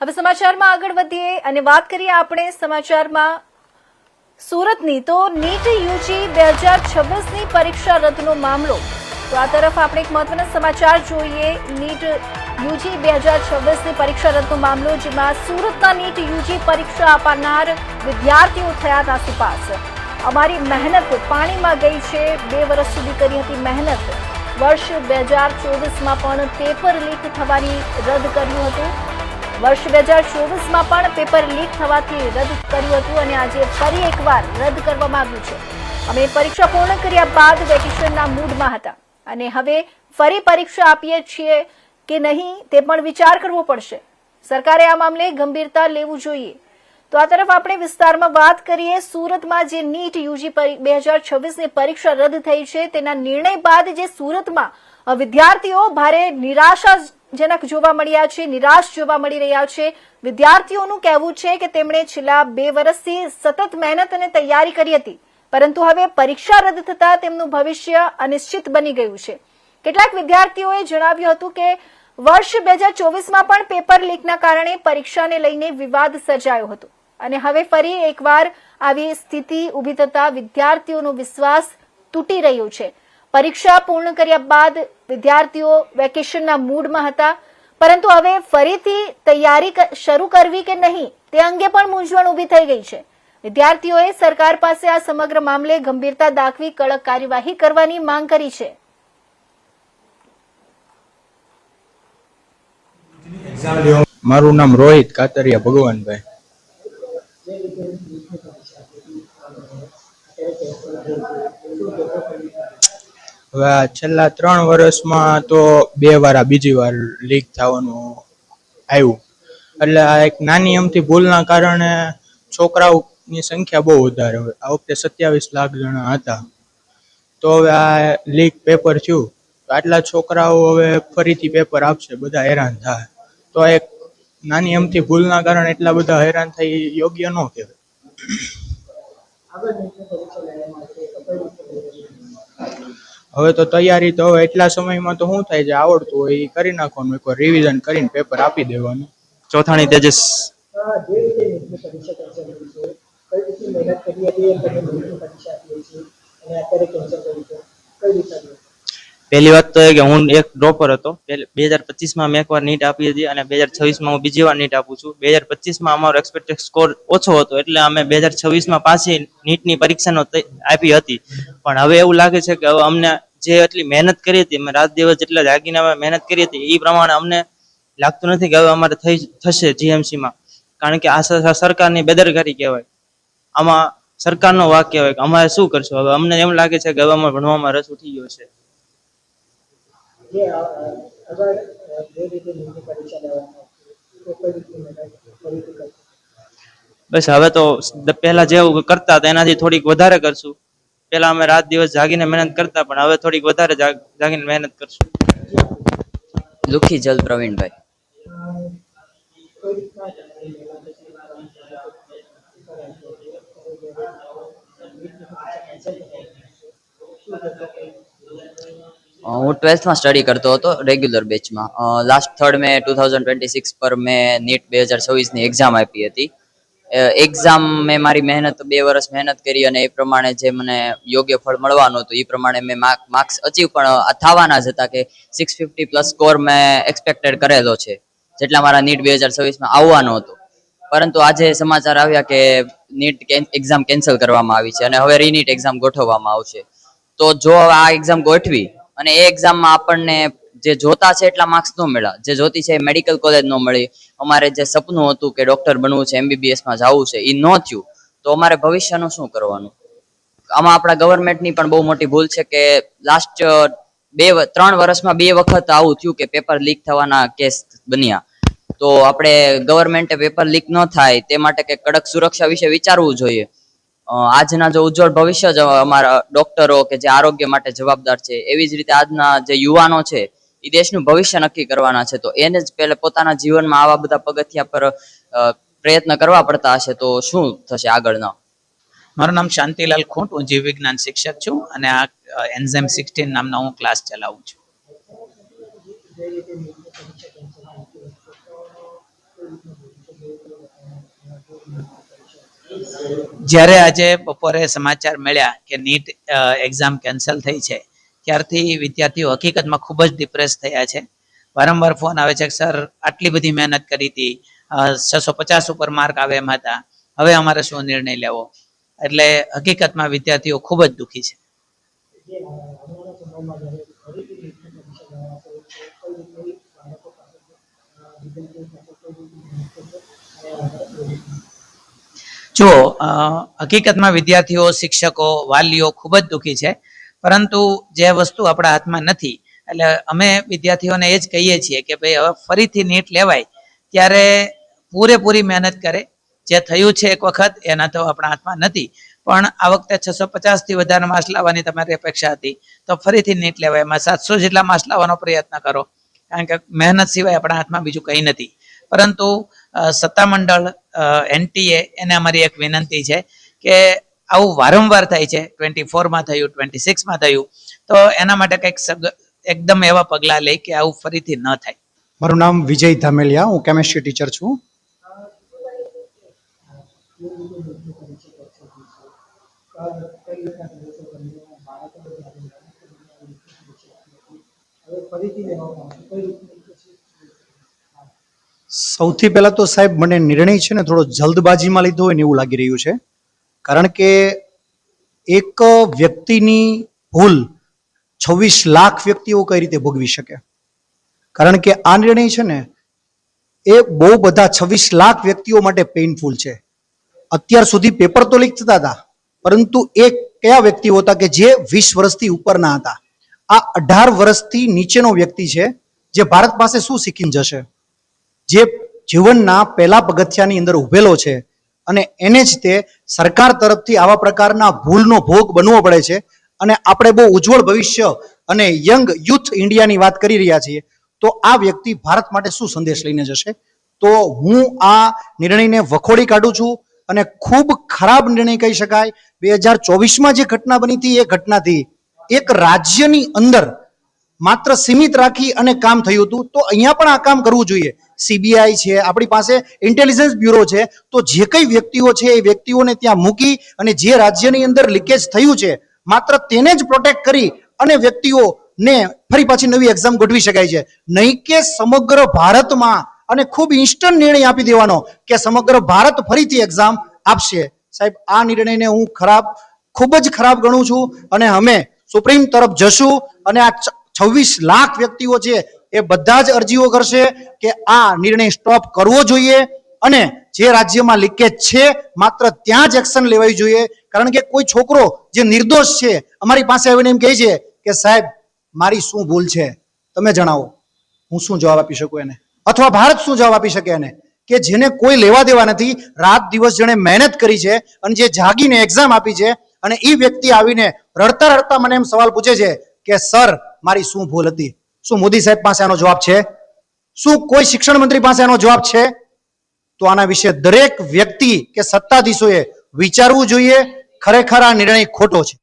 હવે સમાચારમાં આગળ વધીએ અને વાત કરીએ આપણે સમાચારમાં સુરતની તો નીટ યુજી 2026ની પરીક્ષા રદનો મામલો। તો આ તરફ આપણે એક મહત્વના સમાચાર જોઈએ। નીટ યુજી 2026ની પરીક્ષા રદનો મામલો, જેમાં સુરતના નીટ યુજી પરીક્ષા આપનાર વિદ્યાર્થીઓ થયા નાસીપાસ। અમારી મહેનત પાણીમાં ગઈ છે। 2 વર્ષ સુધી કરી હતી મહેનત। વર્ષ 2024માં પણ પેપર લીક થવાની રદ કર્યું હતું। વર્ષ 2024માં પણ પેપર લીક થવાથી રદ કર્યું હતું અને આજે ફરી એકવાર રદ કરવામાં આવ્યું છે। અમે પરીક્ષા પૂર્ણ કર્યા બાદ વેકેશનના મૂડમાં હતા અને હવે ફરી પરીક્ષા આપીએ છીએ કે નહીં તે પણ વિચાર કરવો પડશે। સરકારે આ મામલે ગંભીરતા લેવું જોઈએ। તો આ તરફ આપણે વિસ્તારમાં વાત કરીએ। સુરતમાં જે નીટ યુજી 2026ની પરીક્ષા રદ થઈ છે તેના નિર્ણય બાદ જે સુરતમાં વિદ્યાર્થીઓ ભારે નિરાશાજનક જોવા મળ્યા છે, નિરાશ જોવા મળી રહ્યા છે। વિદ્યાર્થીઓનું કહેવું છે કે તેમણે છેલ્લા 2 વર્ષથી સતત મહેનત અને તૈયારી કરી હતી, પરંતુ હવે પરીક્ષા રદ થતા તેમનું ભવિષ્ય અનિશ્ચિત બની ગયું છે। કેટલાક વિદ્યાર્થીઓએ જણાવ્યું હતું કે વર્ષ 2024માં પણ પેપર લીકના કારણે પરીક્ષાને લઈને વિવાદ સર્જાયો હતો અને હવે ફરી એકવાર આવી સ્થિતિ ઊભી થતા વિદ્યાર્થીઓનો વિશ્વાસ તૂટી રહ્યો છે। પરીક્ષા પૂર્ણ કર્યા બાદ વિદ્યાર્થીઓ વેકેશનના મૂડમાં હતા, પરંતુ હવે ફરીથી તૈયારી શરૂ કરવી કે નહીં તે અંગે પણ મૂંઝવણ ઊભી થઈ ગઈ છે। વિદ્યાર્થીઓએ સરકાર પાસે આ સમગ્ર મામલે ગંભીરતા દાખવી કડક કાર્યવાહી કરવાની માંગ કરી છે। મારું નામ રોહિત કાતરિયા ભગવાનભાઈ। હવે આ છેલ્લા 3 વર્ષમાં તો 2 વાર આ બીજી વાર લીક થવાનું આવ્યું, એટલે આ એક નાની અમથી ભૂલના કારણે છોકરાઓની સંખ્યા બહુ વધારે હોય। આ વખતે 27 લાખ જણા હતા, તો હવે આ લીક પેપર થયું તો આટલા છોકરાઓ હવે ફરીથી પેપર આપશે, બધા હેરાન થાય। તો એક નાની અમથી ભૂલના કારણે એટલા બધા હેરાન થઈ યોગ્ય ન કહેવાય। હવે તો તૈયારી તો હવે એટલા સમયમાં તો શું થાય, જે આવડતું હોય એ કરી નાખવાનું, એકવાર રિવિઝન કરીને પેપર આપી દેવાનું। ચોથાણી તેજસ। પહેલી વાત તો એ કે હું એક ડ્રોપર હતો। 2025માં મેં એકવાર નીટ આપી હતી અને 2026માં હું બીજી વાર નીટ આપું છું। 2025માં અમારો એક્સપેક્ટેડ સ્કોર ઓછો હતો, એટલે અમે 2026માં પાછી નીટની પરીક્ષાનો આપી હતી, પણ હવે એવું લાગે છે કે હવે અમને જે એટલી મહેનત કરી હતી, અમે રાત દિવસ જેટલા જાગીને અમે મહેનત કરી હતી એ પ્રમાણે અમને લાગતું નથી કે હવે અમારે થશે જીએમસીમાં, કારણ કે આ સરકારની બેદરકારી કહેવાય। આમાં સરકારનો વાક કહેવાય કે અમારે શું કરશું। હવે અમને એમ લાગે છે કે હવે અમારે ભણવામાં રસ ઉઠી ગયો છે। બસ હવે તો પહેલા જેવું કરતા હતા એનાથી થોડીક વધારે કરશું। પહેલા અમે રાત દિવસ જાગીને મહેનત કરતા, પણ હવે થોડીક વધારે જાગીને મહેનત કરશું। લુખી જલ પ્રવીણભાઈ। હું 12થમાં સ્ટડી કરતો હતો રેગ્યુલર બેચમાં। લાસ્ટ 3rd મે 2026 પર મેં નીટ 2026ની એક્ઝામ આપી હતી। એક્ઝામ મેં મારી મહેનત 2 વર્ષ મહેનત કરી અને એ પ્રમાણે જે મને યોગ્ય ફળ મળવાનું હતું એ પ્રમાણે મેં માર્ક્સ અચીવ પણ થવાના જ હતા કે 650+ સ્કોર મેં એક્સપેક્ટેડ કરેલો છે, જેટલા મારા નીટ 2026માં આવવાનો હતો। પરંતુ આજે સમાચાર આવ્યા કે નીટ એક્ઝામ કેન્સલ કરવામાં આવી છે અને હવે રીનીટ એક્ઝામ ગોઠવવામાં આવશે। તો જો આ એક્ઝામ ગોઠવી અને એ એક્ઝામમાં આપણને જે જોતા છે એટલા માર્ક્સ ન મળ્યા, જે જોતી છે મેડિકલ કોલેજ ન મળી, અમારે જે સપનું હતું કે ડોક્ટર બનવું છે, MBBSમાં જવું છે એ ન થયું, તો અમારે ભવિષ્યનું શું કરવાનું? આમાં આપણા ગવર્મેન્ટની પણ બહુ મોટી ભૂલ છે કે લાસ્ટ 3 વર્ષમાં 2 વખત આવું થયું કે પેપર લીક થવાના કેસ બન્યા। તો આપણે ગવર્મેન્ટે પેપર લીક ન થાય તે માટે કે કડક સુરક્ષા વિશે વિચારવું જોઈએ। આજના જો ઉજ્જવળ ભવિષ્ય જ અમારા ડોક્ટરો કે જે આરોગ્ય માટે જવાબદાર છે, એવી જ રીતે આજના જે યુવાનો છે એ દેશનું ભવિષ્ય નક્કી કરવાના છે। તો એને જ પહેલા પોતાના જીવનમાં આવા બધા પગથિયા પર પ્રયત્ન કરવા પડતા હશે, તો શું થશે આગળના? મારું નામ શાંતિલાલ ખોટ, હું જીવ વિજ્ઞાન શિક્ષક છું અને આ એન્ઝાઇમ 16 નામના હું ક્લાસ ચલાવું છું। જ્યારે આજે બપોરે સમાચાર મળ્યા કે નીટ એક્ઝામ કેન્સલ થઈ છે ત્યારથી વિદ્યાર્થીઓ હકીકતમાં ખૂબ જ ડિપ્રેસ થયા છે. વારંવાર ફોન આવે છે કે સર આટલી બધી મહેનત કરી હતી, 650 ઉપર માર્ક આવે એમ હતા, હવે અમારે શું નિર્ણય લેવો. એટલે હકીકતમાં વિદ્યાર્થીઓ ખૂબ જ દુઃખી છે. જો હકીકતમાં વિદ્યાર્થીઓ, શિક્ષકો, વાલીઓ ખૂબ જ દુઃખી છે, પરંતુ જે વસ્તુ આપણા હાથમાં નથી. એટલે અમે વિદ્યાર્થીઓને એ જ કહીએ છીએ કે ભાઈ હવે ફરીથી નીટ લેવાય ત્યારે પૂરેપૂરી મહેનત કરે. જે થયું છે એક વખત એના તો આપણા હાથમાં નથી, પણ આ વખતે 650 થી વધારે માર્ક્સ લાવવાની તમારી અપેક્ષા હતી તો ફરીથી નીટ લેવાય. એમાં 700 જેટલા માર્ક્સ લાવવાનો પ્રયત્ન કરો, કારણ કે મહેનત સિવાય આપણા હાથમાં બીજું કંઈ નથી. પરંતુ સત્તામંડળ NTA એને અમારી એક વિનંતી છે કે આવું વારંવાર થાય છે, 24માં થયું, 26માં થયું, તો એના માટે કંઈક એકદમ એવા પગલાં લે કે આવું ફરીથી ન થાય. મારું નામ વિજય ધામેલિયા, હું કેમિસ્ટ્રી ટીચર છું. સૌથી પહેલા તો સાહેબ મને નિર્ણય છે ને થોડો જલ્દબાજીમાં લીધો હોય ને એવું લાગી રહ્યું છે, કારણ કે એક વ્યક્તિની ભૂલ 26 લાખ વ્યક્તિઓ કઈ રીતે ભોગવી શકે. કારણ કે આ નિર્ણય છે ને એ બહુ બધા 26 લાખ વ્યક્તિઓ માટે પેઇનફુલ છે. અત્યાર સુધી પેપર તો લીક થતા હતા, પરંતુ એ કયા વ્યક્તિઓ હતા કે જે 20 વર્ષથી ઉપરના હતા. આ 18 વર્ષથી નીચેનો વ્યક્તિ છે જે ભારત પાસે શું શીખીને જશે, જે જીવનના પહેલા પગથિયાની અંદર ઉભેલો છે અને એને જ તે સરકાર તરફથી આવા પ્રકારના ભૂલનો ભોગ બનવો પડે છે. અને આપણે બહુ ઉજ્જવળ ભવિષ્ય અને યંગ યુથ ઇન્ડિયાની વાત કરી રહ્યા છીએ, તો આ વ્યક્તિ ભારત માટે શું સંદેશ લઈને જશે. તો હું આ નિર્ણયને વખોડી કાઢું છું અને ખૂબ ખરાબ નિર્ણય કહી શકાય. 2024માં જે ઘટના બની હતી એ ઘટનાથી એક રાજ્યની અંદર માત્ર સીમિત રાખી અને કામ થયું હતું, તો અહીંયા પણ આ કામ કરવું જોઈએ. CBI છે, આપણી પાસે ઇન્ટેલિજન્સ બ્યુરો છે, તો જે કઈ વ્યક્તિઓ છે એ વ્યક્તિઓને ત્યાં મૂકી અને જે રાજ્યની અંદર લીકેજ થયું છે માત્ર તેને જ પ્રોટેક્ટ કરી અને વ્યક્તિઓને ફરી પાછી નવી એક્ઝામ ગોઠવી શકાય છે. નહીં કે સમગ્ર ભારતમાં અને ખૂબ ઇન્સ્ટન્ટ નિર્ણય આપી દેવાનો કે સમગ્ર ભારત ફરીથી એક્ઝામ આપશે. સાહેબ, આ નિર્ણયને હું ખૂબ જ ખરાબ ગણું છું અને અમે સુપ્રીમ તરફ જશું અને આ 26 લાખ વ્યક્તિઓ છે એ બધા જ અરજીઓ કરશે કે આ નિર્ણય સ્ટોપ કરવો જોઈએ અને જે રાજ્યમાં લીકેજ છે માત્ર ત્યાં જ એક્શન લેવાવી જોઈએ. કારણ કે કોઈ છોકરો જે નિર્દોષ છે અમારી પાસે આવીને એમ કહે છે કે સાહેબ મારી શું ભૂલ છે, તમે જણાવો, હું શું જવાબ આપી શકું એને, અથવા ભારત શું જવાબ આપી શકે એને, કે જેને કોઈ લેવા દેવા નથી, રાત દિવસ જેણે મહેનત કરી છે અને જે જાગીને એક્ઝામ આપી છે, અને એ વ્યક્તિ આવીને રડતા રડતા મને એમ સવાલ પૂછે છે કે સર મારી શું ભૂલ હતી. શું મોદી સાહેબ પાસે આનો જવાબ છે? શું કોઈ શિક્ષણ મંત્રી પાસે આનો જવાબ છે? તો આના વિશે દરેક વ્યક્તિ કે સત્તાધીશોએ વિચારવું જોઈએ. ખરેખર આ નિર્ણય ખોટો છે.